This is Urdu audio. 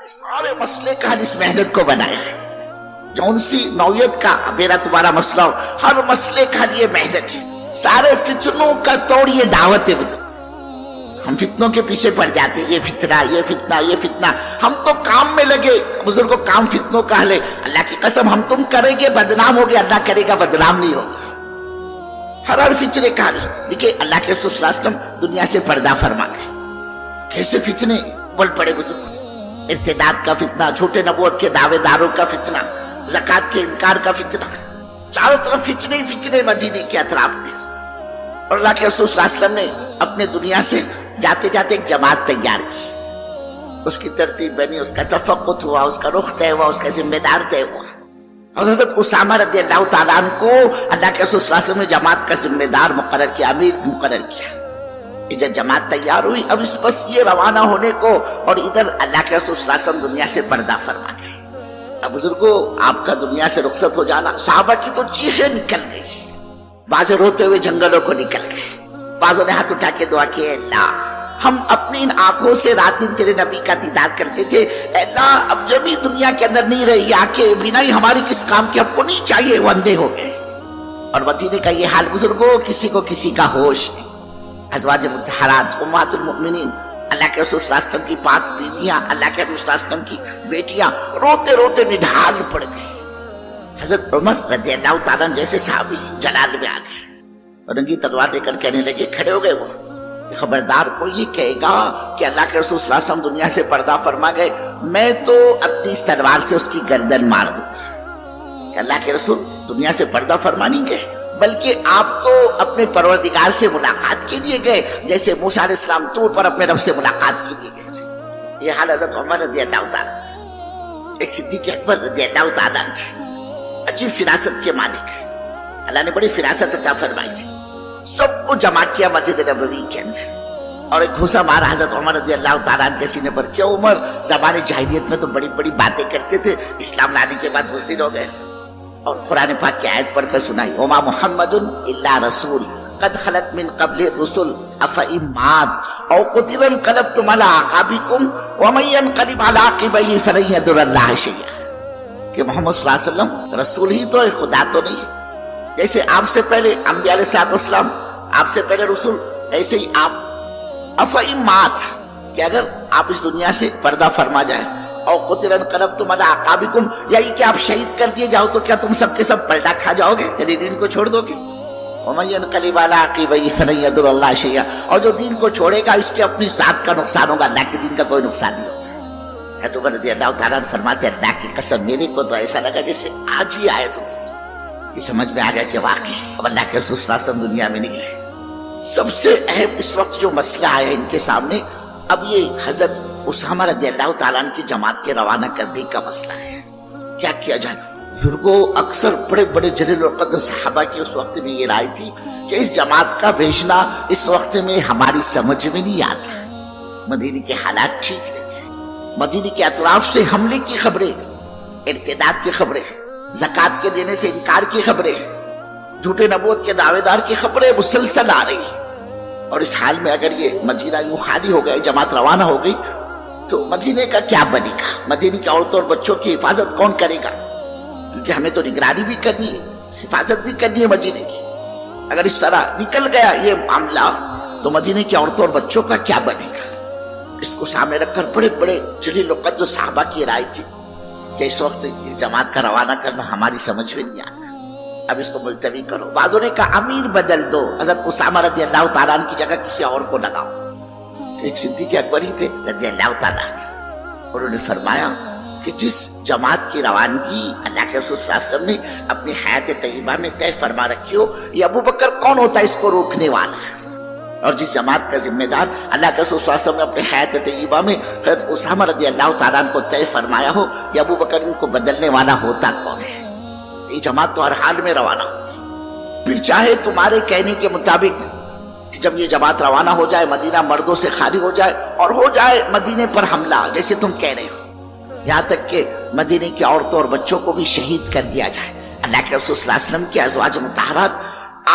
سارے مسئلے کا حل اس محنت کو بنایا ہے. جون سی نوعیت کا میرا تمہارا مسئلہ ہو، ہر مسئلے کا حل یہ محنت ہے. سارے فتنوں کا توڑ یہ دعوت ہے. ہم فتنوں کے پیچھے پڑ جاتے ہیں، یہ فتنہ یہ فتنہ یہ فتنہ. ہم تو کام میں لگے. بزرگوں کام فتنوں کا حل ہے. اللہ کی قسم ہم تم کریں گے بدنام ہوگے، اللہ کرے گا بدنام نہیں ہوگا. ہر فتنے کا حل. دیکھیں اللہ کے رسول صلی اللہ علیہ وسلم دنیا سے پردہ فرما گئے. کیسے فتنے بول پڑے بزرگ. ارتداد کا فتنہ، جھوٹے نبوت کے دعوے داروں کا فتنہ، زکوٰۃ کے انکار کا فتنہ. چاروں طرف فتنے ہی فتنے مدینے کے اطراف میں. اور اللہ کے رسول صلی اللہ علیہ وسلم نے اپنے دنیا سے جاتے جاتے ایک جماعت تیار کی. اس کی ترتیب بنی، اس کا تفقت ہوا، اس کا رخ طے ہوا، اس کا ذمہ دار طے ہوا. اور حضرت اسامہ رضی اللہ تعالیٰ عنہ کو اللہ کے رسول صلی اللہ علیہ وسلم نے جماعت کا ذمہ دار مقرر کیا، امیر مقرر کیا. جب جماعت تیار ہوئی، اب بس یہ روانہ ہونے کو، اور ادھر اللہ کے رسول صلی اللہ علیہ وسلم دنیا سے پردہ فرما گئے. اب بزرگوں آپ کا دنیا سے رخصت ہو جانا، صحابہ کی تو چیخیں نکل گئی. بعض روتے ہوئے جنگلوں کو نکل گئے، بعضوں نے ہاتھ اٹھا کے دعا کی، اے اللہ ہم اپنی ان آنکھوں سے رات دن تیرے نبی کا دیدار کرتے تھے، اے اللہ اب جب ہی دنیا کے اندر نہیں رہی آنکھیں، بنا ہی ہماری کس کام کی، ہم کو نہیں چاہیے، وہ اندھے ہو گئے. اور مدینے کا یہ حال بزرگوں، کسی کو کسی کا ہوش نہیں. ازواج مطہرات امہات المؤمنین، اللہ کے رسول صلی اللہ علیہ وسلم کی پاک بیویاں، اللہ کے رسول صلی اللہ علیہ وسلم کی بیٹیاں روتے روتے نڈھال پڑ گئے. حضرت عمر رضی اللہ تعالیٰ جیسے صحابی جلال میں آ گئے، رنگی تلوار لے کر کہنے لگے، کھڑے ہو گئے وہ، خبردار کو یہ کہے گا کہ اللہ کے رسول صلی اللہ علیہ وسلم دنیا سے پردہ فرما گئے، میں تو اپنی اس تلوار سے اس کی گردن مار دوں گا. کہ اللہ کے رسول دنیا سے پردہ فرما نہیں گئے، بلکہ آپ تو اپنے پروردگار سے ملاقات کے لیے گئے، جیسے موسیٰ علیہ السلام طور پر اپنے رب سے ملاقات کے لیے گئے. یہ حال حضرت عمر رضی اللہ تعالیٰ، ایک صدیق اکبر رضی اللہ تعالیٰ عجیب فراست کے مالک، اللہ نے بڑی فراست عطا فرمائی تھی. سب کو جمع کیا مسجد نبوی کے اندر، اور ایک گھوسا مارا حضرت عمر رضی اللہ تعالیٰ عنہ کے سینے پر. کیا عمر، زبان جاہلیت میں تو بڑی بڑی باتیں کرتے تھے، اسلام لانے کے بعد مسلم ہو گئے. اور قرآن پاک کی آیت پڑھ کر سنائی، وما محمد الا رسول قد خلت من قبل الرسل افئن مات او قتل انقلبتم على اعقابكم ومن ينقلب على عقبيه فلن يضر الله شيئا. کہ محمد صلی اللہ علیہ وسلم رسول ہی تو ہے، خدا تو نہیں ہے. جیسے آپ سے پہلے انبیاء علیہ السلام، آپ سے پہلے رسول، ایسے ہی آپ. افئن مات، کہ اگر آپ اس دنیا سے پردہ فرما جائے، او قتل انقلبتم علی اعقابکم، یعنی کہ آپ شہید کر دیے جاؤ، تو کیا تم سب کے سب پلٹا کھا جاؤ گے، یعنی دین کو چھوڑ دو گے؟ ومن ينقلب على عقبيه فلن يضر الله شيئا. اور جو دین کو چھوڑے گا اس کے اپنی ذات کا نقصان ہوگا، اللہ کے دین کا کوئی نقصان نہیں ہوگا. حضرت عمر رضی اللہ تعالیٰ عنہ فرماتے، اللہ کی قسم میرے کو تو ایسا لگا جیسے آج ہی آیت ہوتی. یہ سمجھ میں آ گیا کہ واقعی اب اللہ کے رسول صلی اللہ علیہ وسلم دنیا میں نہیں ہے. سب سے اہم اس وقت جو مسئلہ آیا ان کے سامنے، اب یہ حضرت اسامہ رضی اللہ تعالیٰ عنہ کی جماعت کے روانہ کرنے کا مسئلہ ہے. کیا کیا جائے؟ بزرگوں اکثر بڑے بڑے جلیل القدر صحابہ کی اس وقت میں یہ رائے تھی کہ اس جماعت کا بھیجنا اس وقت میں ہماری سمجھ میں نہیں آتا. مدینے کے حالات ٹھیک نہیں ہیں، مدینے کے اطراف سے حملے کی خبریں، ارتداد کی خبریں، زکوٰۃ کے دینے سے انکار کی خبریں، جھوٹے نبوت کے دعوے دار کی خبریں مسلسل آ رہی ہیں. اور اس حال میں اگر یہ مدینہ یوں خالی ہو گئے، جماعت روانہ ہو گئی، تو مدینے کا کیا بنے گا؟ مدینے کی عورتوں اور بچوں کی حفاظت کون کرے گا؟ کیونکہ ہمیں تو نگرانی بھی کرنی ہے، حفاظت بھی کرنی ہے مدینے کی. اگر اس طرح نکل گیا یہ معاملہ تو مدینے کی عورتوں اور بچوں کا کیا بنے گا؟ اس کو سامنے رکھ کر بڑے بڑے جلیل القدر صحابہ کی رائے تھی کہ اس وقت اس جماعت کا روانہ کرنا ہماری سمجھ میں نہیں آتا، اب اس کو ملتوی کرو. بعضوں نے کہا امیر بدل دو، حضرت اسامہ رضی اللہ تعالیٰ عنہ کی جگہ کسی اور کو لگاؤ. ایک صدیق اکبر ہی تھے رضی اللہ تعالیٰ عنہ، انہوں نے فرمایا کہ جس جماعت کی روانگی اللہ کے رسول صلی اللہ علیہ وسلم نے اپنی حیات طیبہ میں طے فرما رکھی ہو، یہ ابو بکر کون ہوتا ہے اس کو روکنے والا؟ اور جس جماعت کا ذمہ دار اللہ کے رسول صلی اللہ علیہ وسلم نے اپنے حیات طیبہ میں حضرت اسامہ رضی اللہ تعالیٰ عنہ کو طے فرمایا ہو، یہ ابو بکر ان کو بدلنے والا ہوتا کون ہے؟ یہ جماعت تو ہر حال میں روانہ ہوگی. پھر چاہے تمہارے کہنے کے مطابق جب یہ جماعت روانہ ہو جائے، مدینہ مردوں سے خالی ہو جائے اور ہو جائے مدینے پر حملہ جیسے تم کہہ رہے ہو، یہاں تک کہ مدینے کی عورتوں اور بچوں کو بھی شہید کر دیا جائے. اللہ کے رسول صلی اللہ علیہ وسلم کی ازواج مطہرات